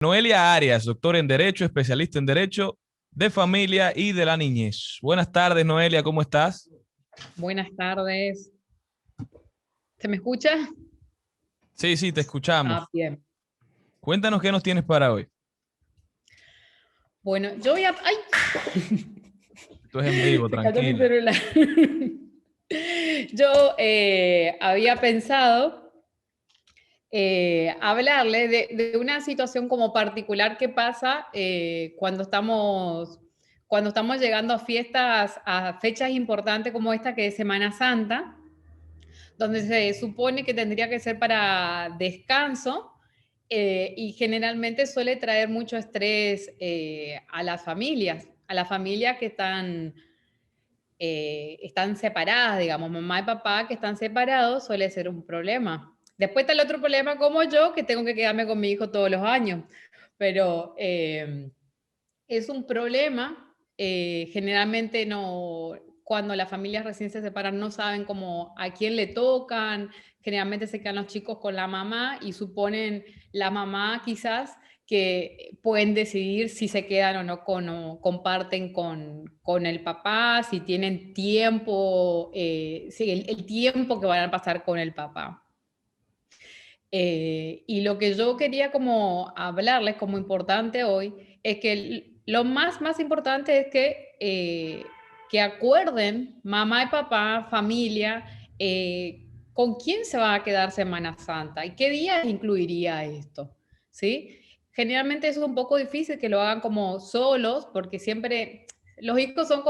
Noelia Arias, doctora en Derecho, especialista en Derecho de Familia y de la Niñez. Buenas tardes, Noelia, ¿cómo estás? Buenas tardes. ¿Se me escucha? Sí, sí, te escuchamos. Bien. Cuéntanos qué nos tienes para hoy. Bueno, yo voy a... ¡Ay! Esto es en vivo, Se cayó mi tranquila. celular. Yo había pensado hablarle de una situación como particular que pasa cuando estamos llegando a fiestas, a fechas importantes como esta que es Semana Santa, donde se supone que tendría que ser para descanso, y generalmente suele traer mucho estrés a las familias que están separadas, digamos, mamá y papá que están separados suele ser un problema. Después está el otro problema como yo, que tengo que quedarme con mi hijo todos los años, pero es un problema. Generalmente no, cuando las familias recién se separan no saben cómo a quién le tocan, generalmente se quedan los chicos con la mamá y suponen la mamá quizás que pueden decidir si se quedan o no, o comparten con el papá, si tienen tiempo, sí, el tiempo que van a pasar con el papá. Y lo que yo quería como hablarles como importante hoy es que lo más importante es que acuerden mamá y papá, familia, con quién se va a quedar Semana Santa y qué días incluiría esto, ¿sí? Generalmente eso es un poco difícil que lo hagan como solos porque siempre los hijos son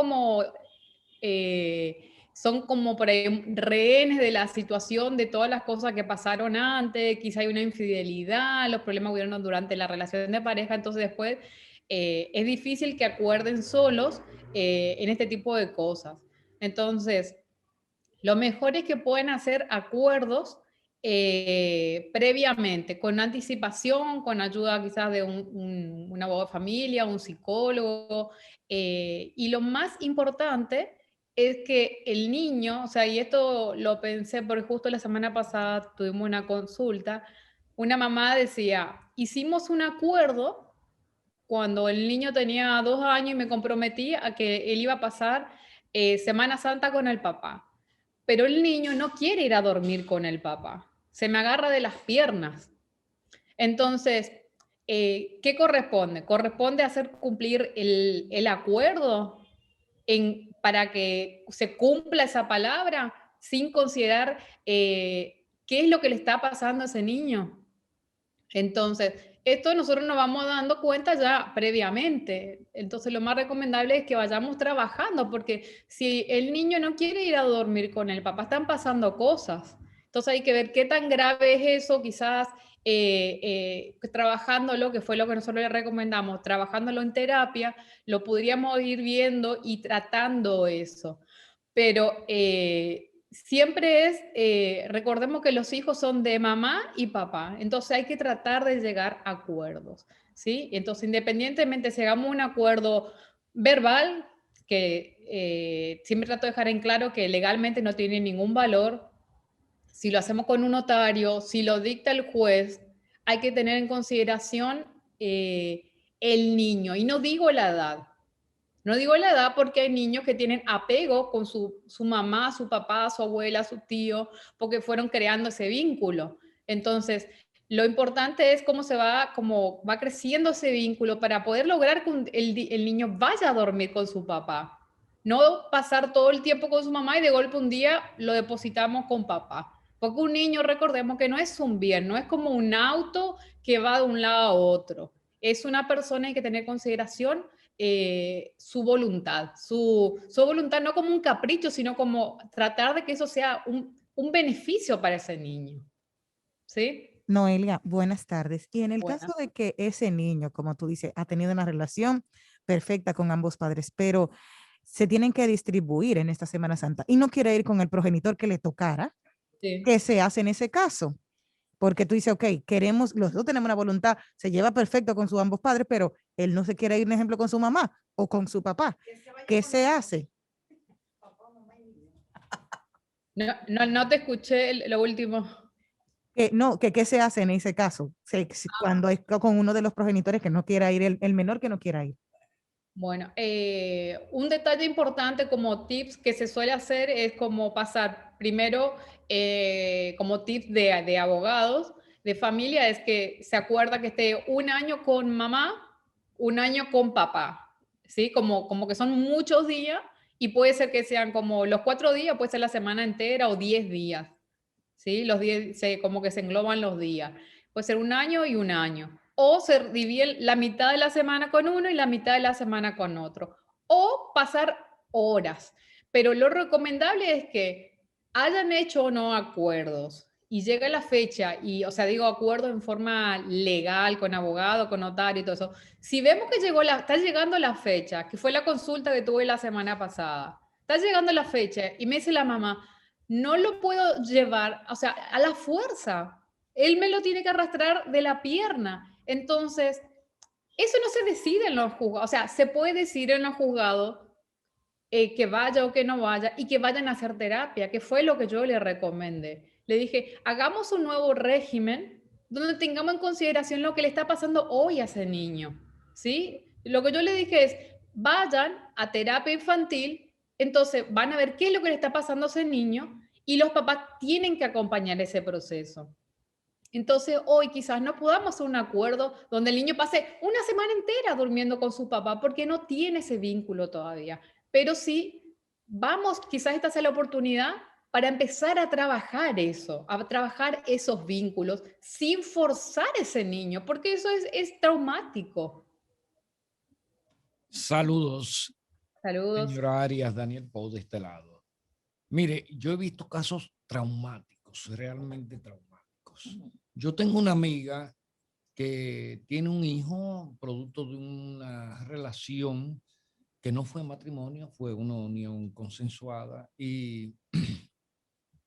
como por ahí rehenes de la situación, de todas las cosas que pasaron antes, quizá hay una infidelidad, los problemas hubieron durante la relación de pareja, entonces después es difícil que acuerden solos en este tipo de cosas. Entonces, lo mejor es que pueden hacer acuerdos previamente, con anticipación, con ayuda quizás de un abogado de familia, un psicólogo. Y lo más importante es que el niño, o sea, y esto lo pensé porque justo la semana pasada tuvimos una consulta, una mamá decía, hicimos un acuerdo cuando el niño tenía 2 años y me comprometí a que él iba a pasar Semana Santa con el papá, pero el niño no quiere ir a dormir con el papá, se me agarra de las piernas. Entonces, ¿qué corresponde? Corresponde hacer cumplir el acuerdo para que se cumpla esa palabra sin considerar qué es lo que le está pasando a ese niño. Entonces, esto nosotros nos vamos dando cuenta ya previamente. Entonces, lo más recomendable es que vayamos trabajando, porque si el niño no quiere ir a dormir con el papá, están pasando cosas. Entonces, hay que ver qué tan grave es eso, quizás trabajándolo, que fue lo que nosotros le recomendamos, trabajándolo en terapia, lo podríamos ir viendo y tratando eso. Pero siempre recordemos que los hijos son de mamá y papá, entonces hay que tratar de llegar a acuerdos, ¿sí? Entonces, independientemente si hagamos un acuerdo verbal, que siempre trato de dejar en claro que legalmente no tiene ningún valor, si lo hacemos con un notario, si lo dicta el juez, hay que tener en consideración el niño, y no digo la edad. No digo la edad porque hay niños que tienen apego con su mamá, su papá, su abuela, su tío, porque fueron creando ese vínculo. Entonces, lo importante es cómo va creciendo ese vínculo para poder lograr que el niño vaya a dormir con su papá. No pasar todo el tiempo con su mamá y de golpe un día lo depositamos con papá. Porque un niño, recordemos que no es un bien, no es como un auto que va de un lado a otro. Es una persona, hay que tener consideración su voluntad, su voluntad no como un capricho, sino como tratar de que eso sea un beneficio para ese niño. ¿Sí? Noelia, buenas tardes. Y en el caso Buenas. de que ese niño, como tú dices, ha tenido una relación perfecta con ambos padres, pero se tienen que distribuir en esta Semana Santa y no quiere ir con el progenitor que le tocara, Sí. ¿qué se hace en ese caso? Porque tú dices, ok, queremos, los dos tenemos una voluntad, se lleva perfecto con sus ambos padres, pero él no se quiere ir, por ejemplo, con su mamá o con su papá. ¿Qué se hace? No te escuché lo último. No, que qué se hace en ese caso. Cuando es con uno de los progenitores que no quiera ir, el menor que no quiera ir. Bueno, un detalle importante como tips que se suele hacer es como pasar primero como tips de abogados de familia es que se acuerda que esté un año con mamá, un año con papá, ¿sí? Como que son muchos días y puede ser que sean como los 4 días, puede ser la semana entera o 10 días, ¿sí? Los 10, como que se engloban los días. Puede ser un año y un año. O se divide la mitad de la semana con uno y la mitad de la semana con otro. O pasar horas. Pero lo recomendable es que hayan hecho o no acuerdos y llega la fecha, y, o sea, digo acuerdos en forma legal, con abogado, con notario y todo eso. Si vemos que está llegando la fecha, que fue la consulta que tuve la semana pasada, está llegando la fecha y me dice la mamá, no lo puedo llevar, o sea, a la fuerza. Él me lo tiene que arrastrar de la pierna. Entonces, eso no se decide en los juzgados. O sea, se puede decir en los juzgados que vaya o que no vaya y que vayan a hacer terapia, que fue lo que yo le recomendé. Le dije, hagamos un nuevo régimen donde tengamos en consideración lo que le está pasando hoy a ese niño. ¿Sí? Lo que yo le dije es, vayan a terapia infantil, entonces van a ver qué es lo que le está pasando a ese niño y los papás tienen que acompañar ese proceso. Entonces, hoy quizás no podamos hacer un acuerdo donde el niño pase una semana entera durmiendo con su papá porque no tiene ese vínculo todavía. Pero sí, vamos, quizás esta sea la oportunidad para empezar a trabajar eso, a trabajar esos vínculos sin forzar a ese niño, porque eso es traumático. Saludos, Saludos. señora Arias, Daniel Pou de este lado. Mire, yo he visto casos traumáticos, realmente traumáticos. Yo tengo una amiga que tiene un hijo producto de una relación que no fue matrimonio, fue una unión consensuada y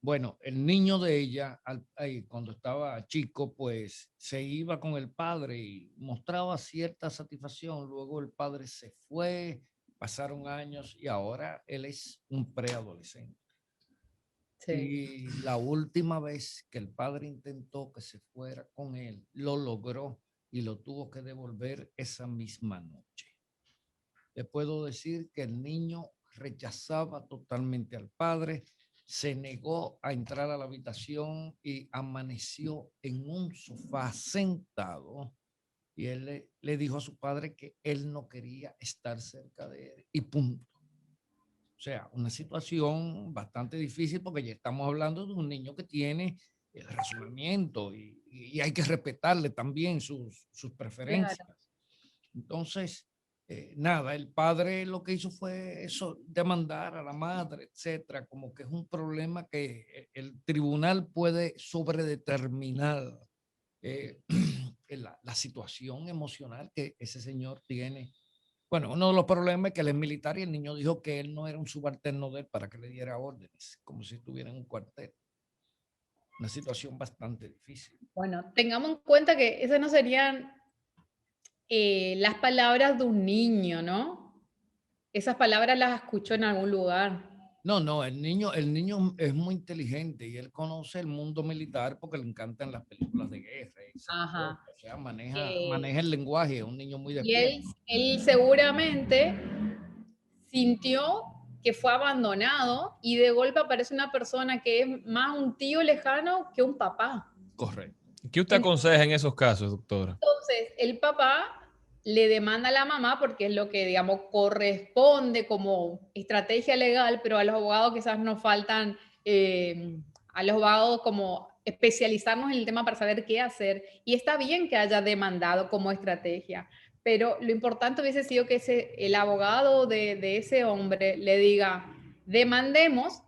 bueno, el niño de ella, cuando estaba chico, pues se iba con el padre y mostraba cierta satisfacción. Luego el padre se fue, pasaron años y ahora él es un preadolescente. Sí. Y la última vez que el padre intentó que se fuera con él, lo logró y lo tuvo que devolver esa misma noche. Le puedo decir que el niño rechazaba totalmente al padre, se negó a entrar a la habitación y amaneció en un sofá sentado y él le dijo a su padre que él no quería estar cerca de él y punto. O sea, una situación bastante difícil porque ya estamos hablando de un niño que tiene el razonamiento y hay que respetarle también sus preferencias. Claro. Entonces, nada, el padre lo que hizo fue eso, demandar a la madre, etcétera, como que es un problema que el tribunal puede sobredeterminar la situación emocional que ese señor tiene. Bueno, uno de los problemas es que él es militar y el niño dijo que él no era un subalterno de él para que le diera órdenes, como si estuviera en un cuartel. Una situación bastante difícil. Bueno, tengamos en cuenta que esas no serían las palabras de un niño, ¿no? Esas palabras las escuchó en algún lugar. No, el niño es muy inteligente y él conoce el mundo militar porque le encantan las películas de guerra. Ajá. O sea, maneja el lenguaje, es un niño muy Y despierto. él seguramente sintió que fue abandonado y de golpe aparece una persona que es más un tío lejano que un papá. Correcto. ¿Qué usted aconseja en esos casos, doctora? Entonces, el papá le demanda a la mamá porque es lo que, digamos, corresponde como estrategia legal, pero a los abogados quizás nos faltan, a los abogados como especializarnos en el tema para saber qué hacer. Y está bien que haya demandado como estrategia, pero lo importante hubiese sido que el abogado de ese hombre le diga, demandemos,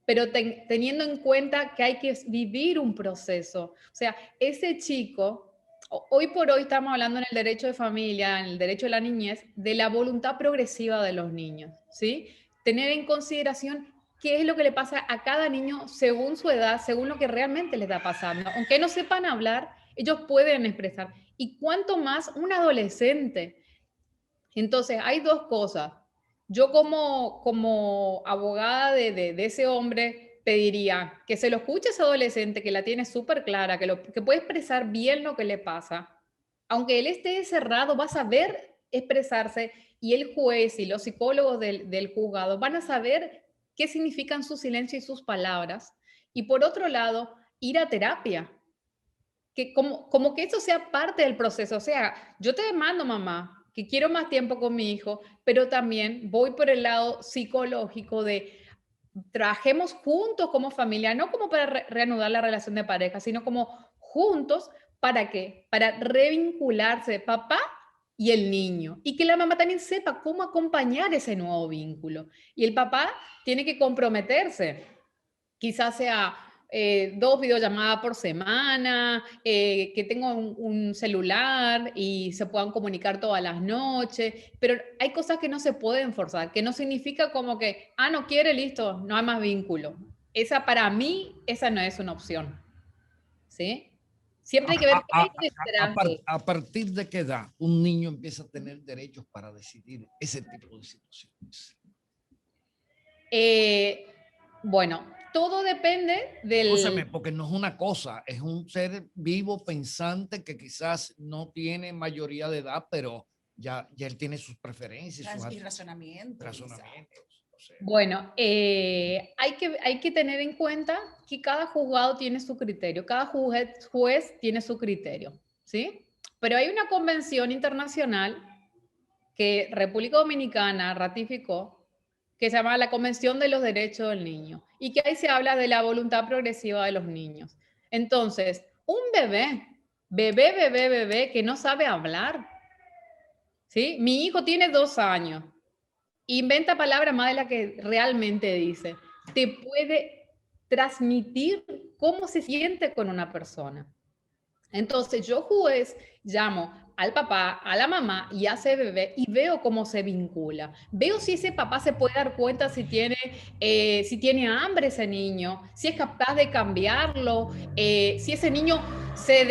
pero teniendo en cuenta que hay que vivir un proceso. O sea, ese chico hoy por hoy estamos hablando en el derecho de familia, en el derecho de la niñez, de la voluntad progresiva de los niños, ¿sí? Tener en consideración qué es lo que le pasa a cada niño según su edad, según lo que realmente le está pasando. Aunque no sepan hablar, ellos pueden expresar. Y cuánto más un adolescente. Entonces, hay dos cosas. Yo como abogada de ese hombre, pediría que se lo escuche a ese adolescente que la tiene súper clara, que puede expresar bien lo que le pasa. Aunque él esté cerrado, va a saber expresarse y el juez y los psicólogos del juzgado van a saber qué significan su silencio y sus palabras. Y por otro lado, ir a terapia. Que como que eso sea parte del proceso. O sea, yo te demando, mamá, que quiero más tiempo con mi hijo, pero también voy por el lado psicológico de trabajemos juntos como familia, no como para reanudar la relación de pareja, sino como juntos. ¿Para qué? Para revincularse papá y el niño. Y que la mamá también sepa cómo acompañar ese nuevo vínculo. Y el papá tiene que comprometerse. Quizás sea 2 videollamadas por semana, que tenga un celular y se puedan comunicar todas las noches, pero hay cosas que no se pueden forzar, que no significa como que, no quiere, listo, no hay más vínculo. Esa para mí, esa no es una opción, ¿sí? Siempre hay que ver qué hay detrás de... ¿A partir de qué edad un niño empieza a tener derechos para decidir ese tipo de situaciones? Bueno, todo depende del... Escúchame, porque no es una cosa, es un ser vivo pensante que quizás no tiene mayoría de edad, pero ya él tiene sus preferencias Y razonamientos. O sea. Bueno, hay que tener en cuenta que cada juzgado tiene su criterio, cada juez tiene su criterio, ¿sí? Pero hay una convención internacional que República Dominicana ratificó, que se llama la Convención de los Derechos del Niño, y que ahí se habla de la voluntad progresiva de los niños. Entonces, un bebé que no sabe hablar, ¿sí? Mi hijo tiene 2 años, inventa palabras más de las que realmente dice, te puede transmitir cómo se siente con una persona. Entonces, yo juez llamo al papá, a la mamá y a ese bebé y veo cómo se vincula. Veo si ese papá se puede dar cuenta si tiene hambre ese niño, si es capaz de cambiarlo, si ese niño se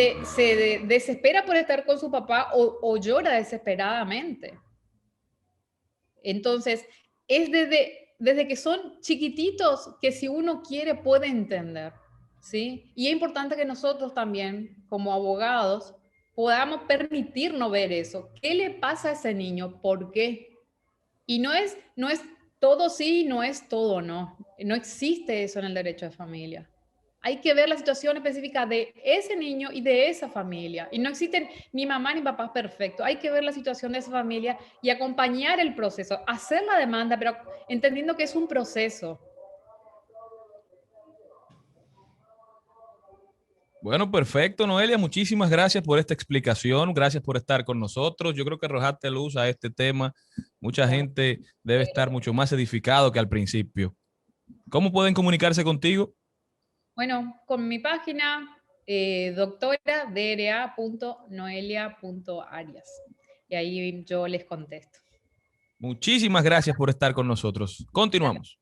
desespera por estar con su papá o llora desesperadamente. Entonces, es desde que son chiquititos que si uno quiere puede entender. ¿Sí? Y es importante que nosotros también, como abogados, podamos permitirnos ver eso. ¿Qué le pasa a ese niño? ¿Por qué? Y no es todo sí, no es todo no. No existe eso en el derecho de familia. Hay que ver la situación específica de ese niño y de esa familia. Y no existen ni mamá ni papá perfectos. Hay que ver la situación de esa familia y acompañar el proceso, hacer la demanda, pero entendiendo que es un proceso. Bueno, perfecto, Noelia. Muchísimas gracias por esta explicación. Gracias por estar con nosotros. Yo creo que arrojaste luz a este tema. Mucha gente debe estar mucho más edificado que al principio. ¿Cómo pueden comunicarse contigo? Bueno, con mi página doctora.dra.noelia.arias. Y ahí yo les contesto. Muchísimas gracias por estar con nosotros. Continuamos.